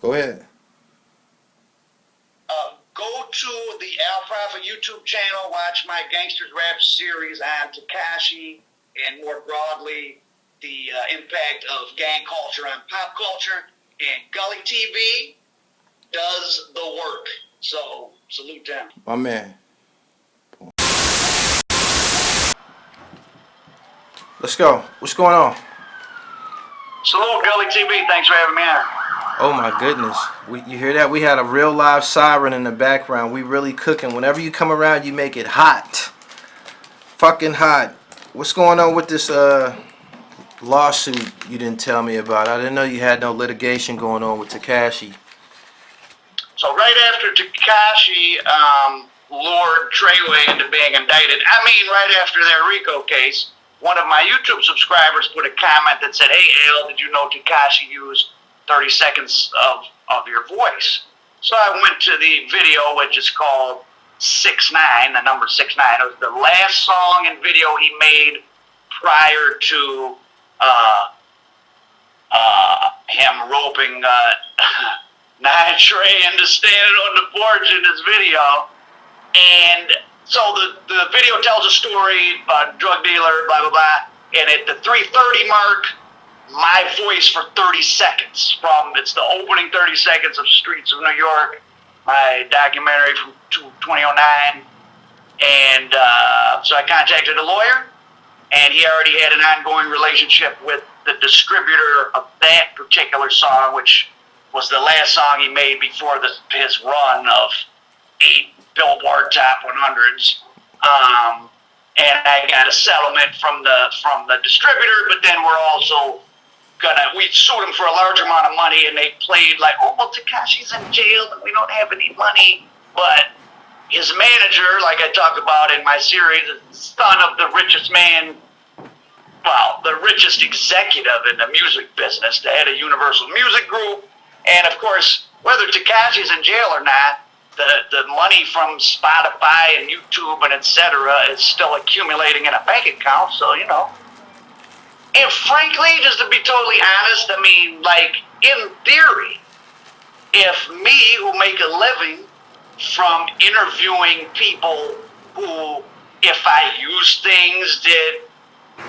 Go ahead. Go to the Al Prophet YouTube channel, watch my Gangsters Rap series on TEKASHI and more broadly the impact of gang culture on pop culture. And Gully TV does the work. So, salute them. My man. Let's go. What's going on? Salute Gully TV. Thanks for having me on. Oh my goodness. You hear that? We had a real live siren in the background. We really cooking. Whenever you come around, you make it hot. Fucking hot. What's going on with this lawsuit you didn't tell me about? I didn't know you had no litigation going on with TEKASHI. So right after TEKASHI lured Treyway into being indicted, right after their RICO case, one of my YouTube subscribers put a comment that said, "Hey, Al, did you know TEKASHI used 30 seconds of your voice?" So I went to the video, which is called 6IX9, the number 6IX9. It was the last song and video he made prior to him roping Nine Trey into standing on the porch in this video. And so the video tells a story about a drug dealer, blah, blah, blah. And at the 3:30 mark, my voice for 30 seconds it's the opening 30 seconds of Streets of New York, my documentary from 2009. And so I contacted a lawyer, and he already had an ongoing relationship with the distributor of that particular song, which was the last song he made before his run of 8 Billboard Top 100s. And I got a settlement from the distributor, but then we're also we sued him for a large amount of money, and they played like, "Oh, well, TEKASHI's in jail and we don't have any money." But his manager, like I talk about in my series, is the son of the richest man, the richest executive in the music business, the head of Universal Music Group. And of course, whether TEKASHI's in jail or not, the money from Spotify and YouTube and etc. is still accumulating in a bank account. So, and frankly, just to be totally honest, in theory, if me, who make a living from interviewing people who, if I use things that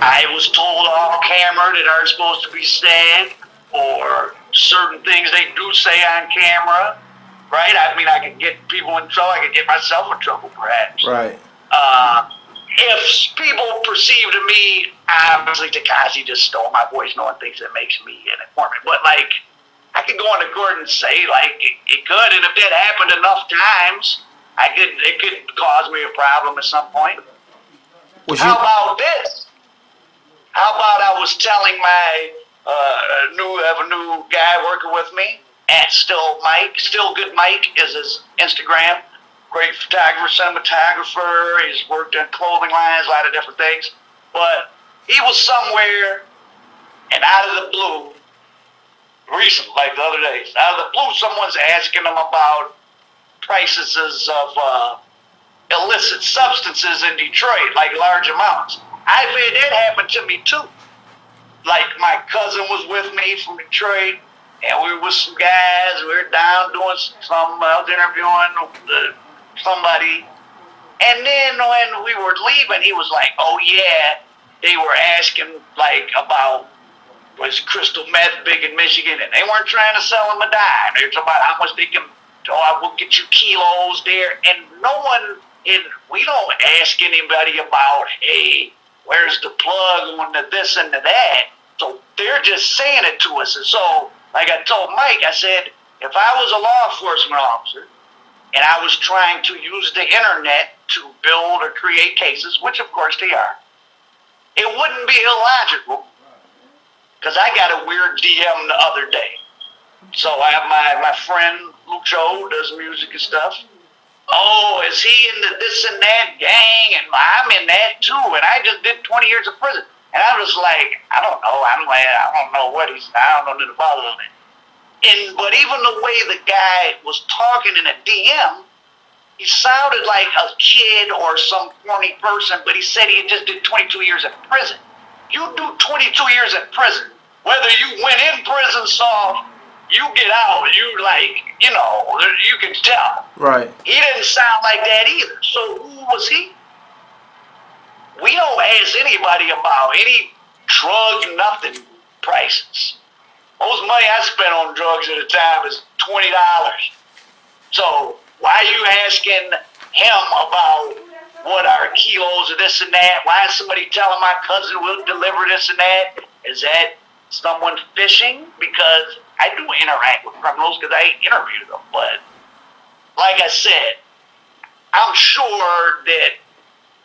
I was told off camera that aren't supposed to be said, or certain things they do say on camera, right? I could get people in trouble. I could get myself in trouble, perhaps. Right. If people perceive to me, obviously TEKASHI just stole my voice, no one thinks it makes me an informant. But I could go into court and say it could, and if that happened enough times, it could cause me a problem at some point. How about this? How about I was telling my new guy working with me at Still Good Mike is his Instagram. Great photographer, cinematographer. He's worked in clothing lines, a lot of different things. But he was somewhere, and out of the blue, recently, like the other days, out of the blue, someone's asking him about prices of illicit substances in Detroit, like large amounts. I've had that happen to me too. Like my cousin was with me from Detroit, and we were with some guys. We were down doing some, I was interviewing somebody. And then when we were leaving, he was like, "Oh yeah, they were asking about, was crystal meth big in Michigan?" And they weren't trying to sell him a dime. They were talking about how much they can, I will get you kilos there. And we don't ask anybody about, "Hey, where's the plug on the this and the that?" So they're just saying it to us. And so, like I told Mike, I said, if I was a law enforcement officer and I was trying to use the internet to build or create cases, which of course they are, it wouldn't be illogical, because I got a weird DM the other day. So I have my friend Luke Joe, does music and stuff. "Oh, is he in the this and that gang? And I'm in that too, and I just did 20 years of prison." And I was like, I don't know. I don't know what I don't know nothing about it. But even the way the guy was talking in a DM, he sounded like a kid or some corny person, but he said he just did 22 years in prison. You do 22 years in prison, whether you went in prison soft you get out, you like, you can tell. Right. He didn't sound like that either. So who was he? We don't ask anybody about any drug nothing prices. Most money I spent on drugs at a time is $20. So why are you asking him about what are kilos of this and that? Why is somebody telling my cousin will deliver this and that? Is that someone fishing? Because I do interact with criminals because I interview them. But like I said, I'm sure that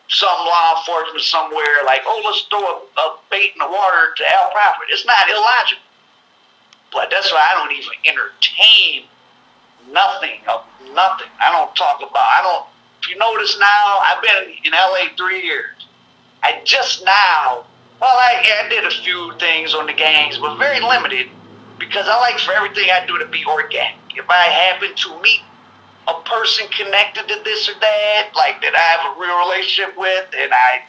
some law enforcement somewhere like, oh, let's throw a bait in the water to Al Prophet. It's not illogical. But that's why I don't even entertain nothing. If you notice now, I've been in LA 3 years. I did a few things on the gangs, but very limited because I like for everything I do to be organic. If I happen to meet a person connected to this or that, like that I have a real relationship with and I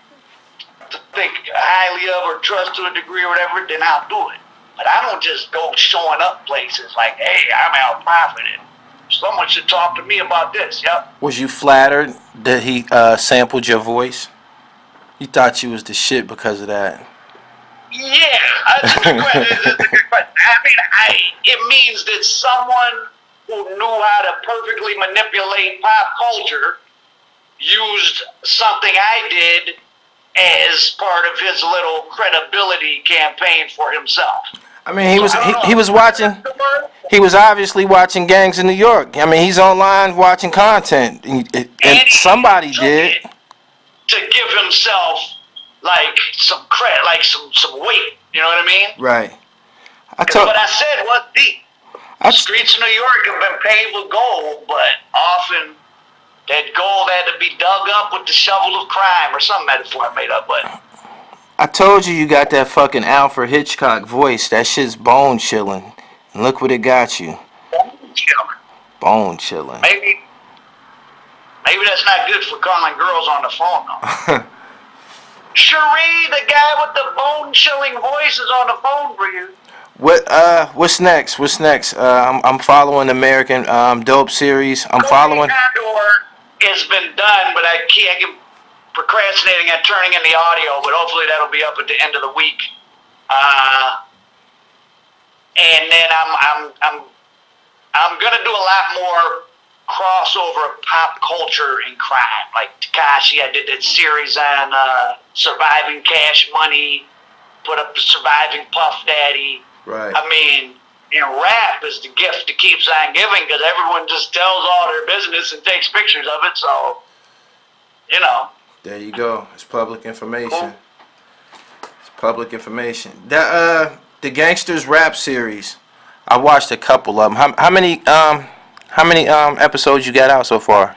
think highly of or trust to a degree or whatever, then I'll do it. But I don't just go showing up places like, hey, I'm Al Prophet and someone should talk to me about this. Yep. Was you flattered that he sampled your voice? You thought you was the shit because of that? Yeah, that's a good question. That's a good question. It means that someone who knew how to perfectly manipulate pop culture used something I did as part of his little credibility campaign for himself. I mean, he was watching. He was obviously watching Gangs in New York. I mean, he's online watching content, and somebody did to give himself like some credit, like some weight. You know what I mean? Right. What I said was deep. The streets of New York have been paved with gold, but often that gold had to be dug up with the shovel of crime or some metaphor I made up. But I told you got that fucking Alfred Hitchcock voice. That shit's bone chilling. And look what it got you. Bone chilling. Bone chilling. Maybe that's not good for calling girls on the phone, though. Cherie, the guy with the bone chilling voice, is on the phone for you. What's next? I'm following the American Dope series. I'm following. Condor has been done, but I keep procrastinating at turning in the audio. But hopefully that'll be up at the end of the week. And then I'm gonna do a lot more crossover of pop culture and crime, like TEKASHI. I did that series on surviving Cash Money. Put up the surviving Puff Daddy. Right. I mean, rap is the gift that keeps on giving because everyone just tells all their business and takes pictures of it. So, There you go. It's public information. Cool. It's public information. The Gangsters Rap series. I watched a couple of them. How many episodes you got out so far?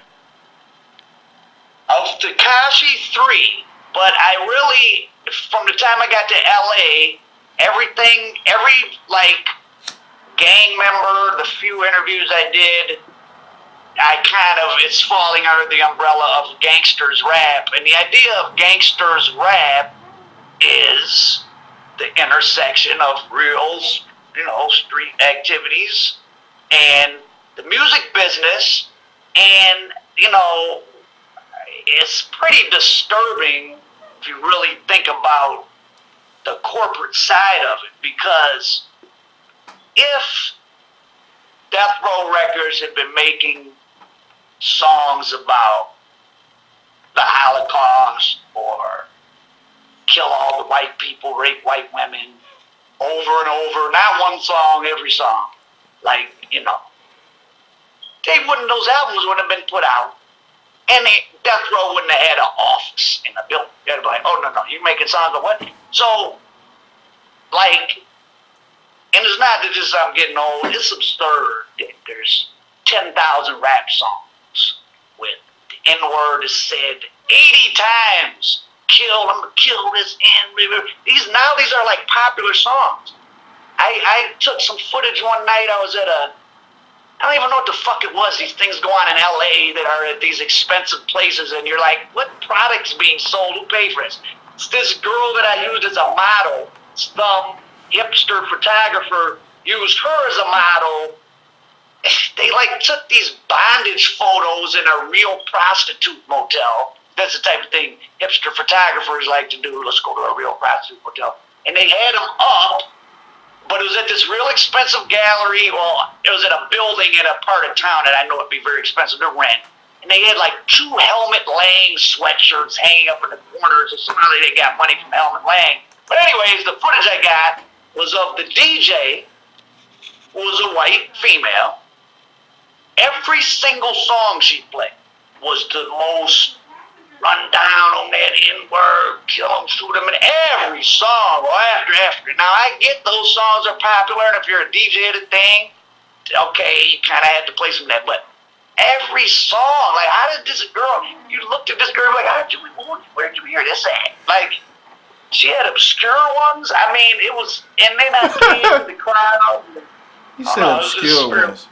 Of TEKASHI 3, but I really, from the time I got to LA, every gang member, the few interviews I did, it's falling under the umbrella of gangsters rap. And the idea of gangsters rap is the intersection of real, street activities and the music business. And, it's pretty disturbing if you really think about the corporate side of it, because if Death Row Records had been making songs about the Holocaust or kill all the white people, rape white women over and over, not one song, every song, those albums wouldn't have been put out. And Death Row wouldn't have had an office in the building. They'd be like, oh, no, you're making songs of what? So, and it's not that just I'm getting old, it's absurd that there's 10,000 rap songs with the N-word is said 80 times. I'm gonna kill this N. These are like popular songs. I took some footage one night. I was at I don't even know what the fuck it was. These things go on in LA that are at these expensive places, and you're like, what product's being sold? Who paid for this? It's this girl that I used as a model, some hipster photographer used her as a model. They like took these bondage photos in a real prostitute motel. That's the type of thing hipster photographers like to do. Let's go to a real prostitute motel. And they had them up, but it was at this real expensive gallery. Well, it was at a building in a part of town that I know it'd be very expensive to rent. And they had like 2 Helmet Lang sweatshirts hanging up in the corners. So somehow they got money from Helmet Lang. But anyways, the footage I got was of the DJ, who was a white female. Every single song she played was the most run down on that N-word, kill them, shoot them, and every song, well, after. Now, I get those songs are popular, and if you're a DJ at a thing, okay, you kind of had to play some of that, but every song, like, how did this girl, you looked at this girl, like, where'd you hear this at? Like, she had obscure ones. I mean, it was, and then I came to the crowd. You said obscure ones.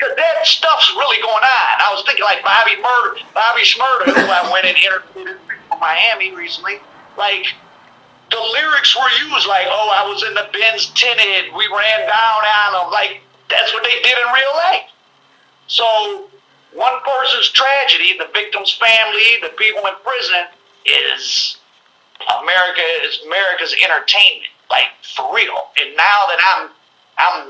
Because that stuff's really going on. I was thinking like Bobby Shmurda, who I went and interviewed from Miami recently. Like, the lyrics were used like, oh, I was in the Benz tinted, we ran down on them. Like, that's what they did in real life. So, one person's tragedy, the victim's family, the people in prison, is America's entertainment. Like, for real. And now that I'm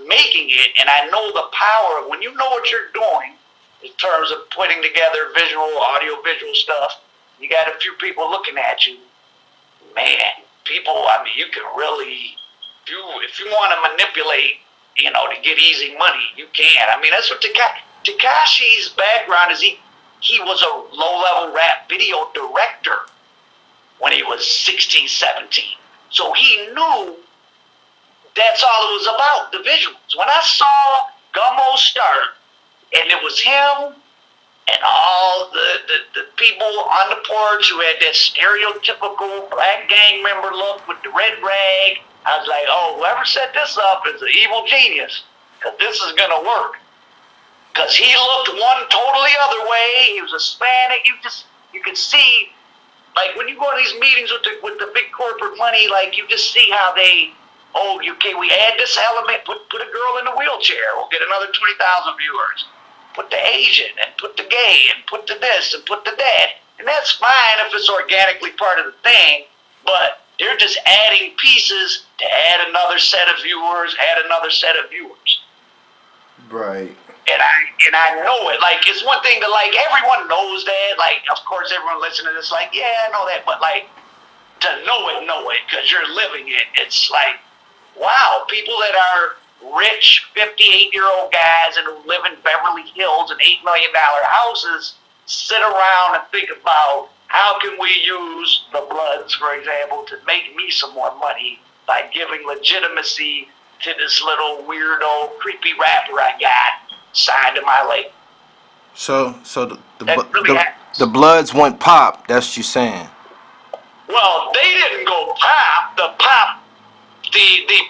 making it, and I know the power of when you know what you're doing in terms of putting together audio visual stuff, you got a few people looking at you. Man, people, I mean, you can really, if you want to manipulate, to get easy money, you can. I mean, that's what Tekashi's background is. He was a low-level rap video director when he was 16, 17. So he knew that's all it was about, the visuals. When I saw Gummo start, and it was him and all the people on the porch who had that stereotypical black gang member look with the red rag, I was like, oh, whoever set this up is an evil genius, because this is going to work. Because he looked one totally other way. He was Hispanic. You could see, like, when you go to these meetings with the big corporate money, like, you just see how they, we add this element, put a girl in a wheelchair, we'll get another 20,000 viewers. Put the Asian, and put the gay, and put the this, and put the that. And that's fine if it's organically part of the thing, but they're just adding pieces to add another set of viewers, Right. And I know it. Like, it's one thing to, like, everyone knows that. Like, of course, everyone listening to this, like, yeah, I know that. But, like, to know it, because you're living it, it's like, wow, people that are rich 58-year-old guys and who live in Beverly Hills in $8 million houses sit around and think about how can we use the Bloods, for example, to make me some more money by giving legitimacy to this little weirdo, creepy rapper I got signed to my label. So the Bloods went pop. That's what you're saying. Well, they didn't go pop. The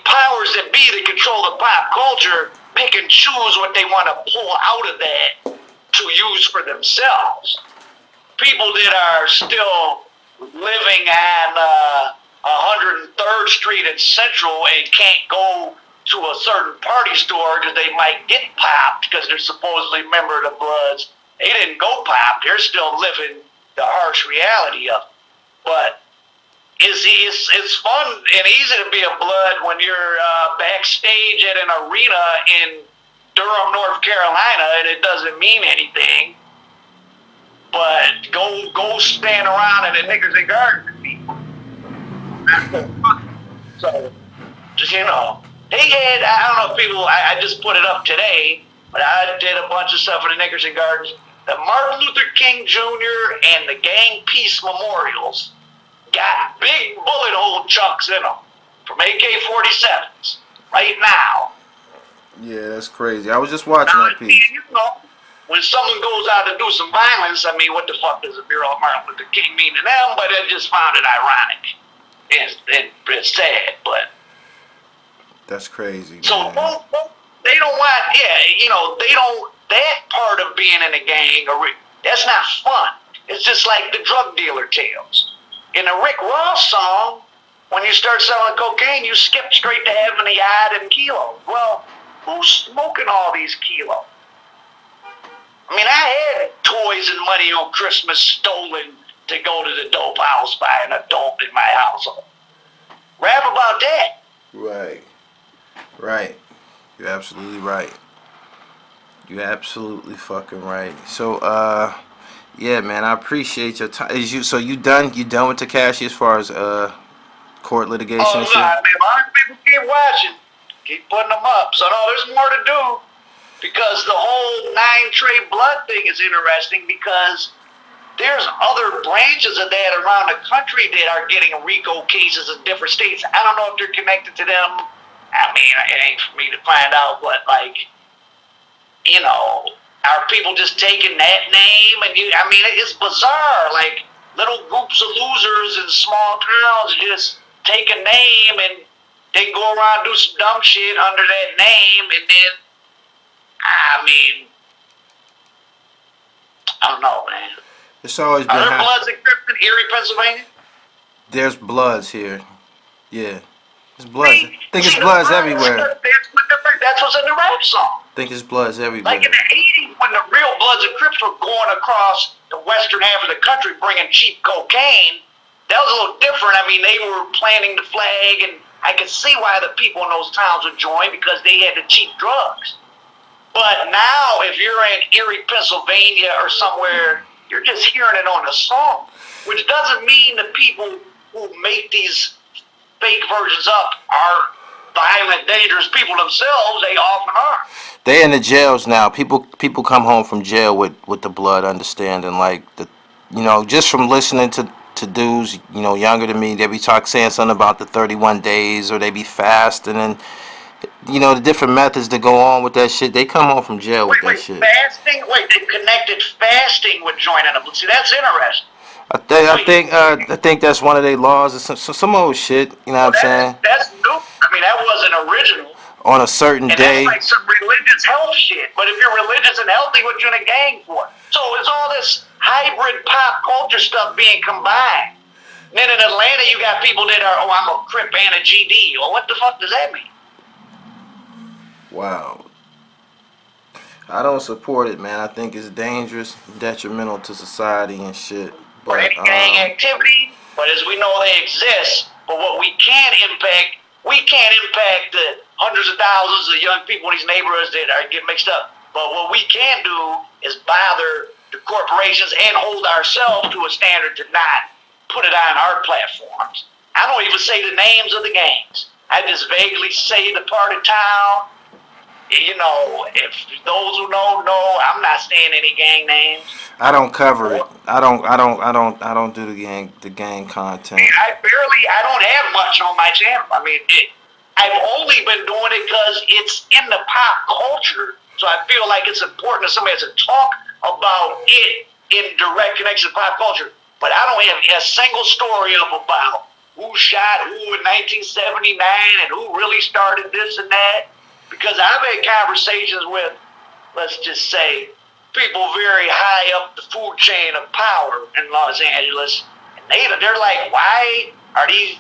powers that be that control the pop culture pick and choose what they want to pull out of that to use for themselves. People that are still living on 103rd Street in Central and can't go to a certain party store because they might get popped because they're supposedly a member of the Bloods. They didn't go pop. They're still living the harsh reality of it. But it's fun and easy to be a Blood when you're backstage at an arena in Durham, North Carolina, and it doesn't mean anything. But go stand around in the Knickers and Gardens with people. So, just, they had, I don't know if people, I just put it up today, but I did a bunch of stuff in the Knickers and Gardens. The Martin Luther King Jr. and the Gang Peace Memorials got big bullet hole chunks in them from AK-47s right now. Yeah, that's crazy. I was just watching that piece. When someone goes out to do some violence, I mean, what the fuck does a mural of Martin Luther King mean to them? But I just found it ironic. It's sad, but... That's crazy, so man. they don't want, they don't, that part of being in a gang, that's not fun. It's just like the drug dealer tales. In a Rick Ross song, when you start selling cocaine, you skip straight to having the odd and kilos. Well, who's smoking all these kilos? I mean, I had toys and money on Christmas stolen to go to the dope house by an adult in my household. Rap about that. Right. Right. You're absolutely right. You're absolutely fucking right. So, yeah, man, I appreciate your time. So you done with TEKASHI as far as court litigation and shit? I mean, a lot of people keep watching, keep putting them up. So no, there's more to do, because the whole 9 Trey blood thing is interesting, because there's other branches of that around the country that are getting RICO cases in different states. I don't know if they're connected to them. I mean, it ain't for me to find out, but like, you know, are people just taking that name? And I mean, it's bizarre. Like, little groups of losers in small towns just take a name and they go around and do some dumb shit under that name, and then, I mean, I don't know, man. It's always been. Are there Bloods and Crips in Erie, Pennsylvania? There's Bloods here. Yeah. There's Bloods. I think it's Bloods everywhere. That's what's in the rap song. I think it's Bloods everywhere. Like in the 80s, when the real Bloods and Crips were going across the western half of the country bringing cheap cocaine, that was a little different. I mean, they were planting the flag, and I could see why the people in those towns would join, because they had the cheap drugs. But now, if you're in Erie, Pennsylvania or somewhere, you're just hearing it on a song, which doesn't mean the people who make these fake versions up are violent, dangerous people themselves. They often are. They in the jails now. People come home from jail with the blood understanding. Like, just from listening to dudes, younger than me, they be saying something about the 31 days, or they be fasting, and the different methods that go on with that shit. They come home from jail with that shit. Fasting? Wait, they connected fasting with joining them. See, that's interesting. I think that's one of their laws, or some old shit. You know what I'm saying? That's new. I mean, that wasn't original. On a certain day. That's like some religious health shit. But if you're religious and healthy, what you in a gang for? So it's all this hybrid pop culture stuff being combined. And then in Atlanta, you got people that are, I'm a Crip and a GD. Well, what the fuck does that mean? Wow. I don't support it, man. I think it's dangerous, detrimental to society and shit. Or any gang activity, but as we know, they exist. But what we can't impact the hundreds of thousands of young people in these neighborhoods that are getting mixed up. But what we can do is bother the corporations and hold ourselves to a standard to not put it on our platforms. I don't even say the names of the gangs. I just vaguely say the part of town. If those who know, I'm not saying any gang names. I don't cover it. I don't do the gang content. I don't have much on my channel. I mean, I've only been doing it because it's in the pop culture. So I feel like it's important that somebody has to talk about it in direct connection to pop culture. But I don't have a single story about who shot who in 1979 and who really started this and that. Because I've had conversations with, let's just say, people very high up the food chain of power in Los Angeles. And they're like, why are these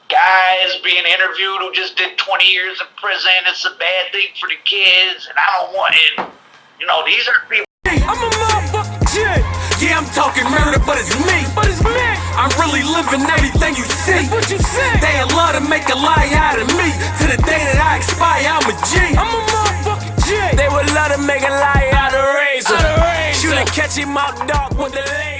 guys being interviewed who just did 20 years in prison? It's a bad thing for the kids, and I don't want it. These are people. I'm a motherfucking G. Yeah, I'm talking murder, but it's me. I'm really living everything you see. That's what you say. They love to make a lie out of me. To the day that I expire, I'm a G. I'm a motherfucking G. They would love to make a lie out of Razor. Shoot and catch him out dark with the laser.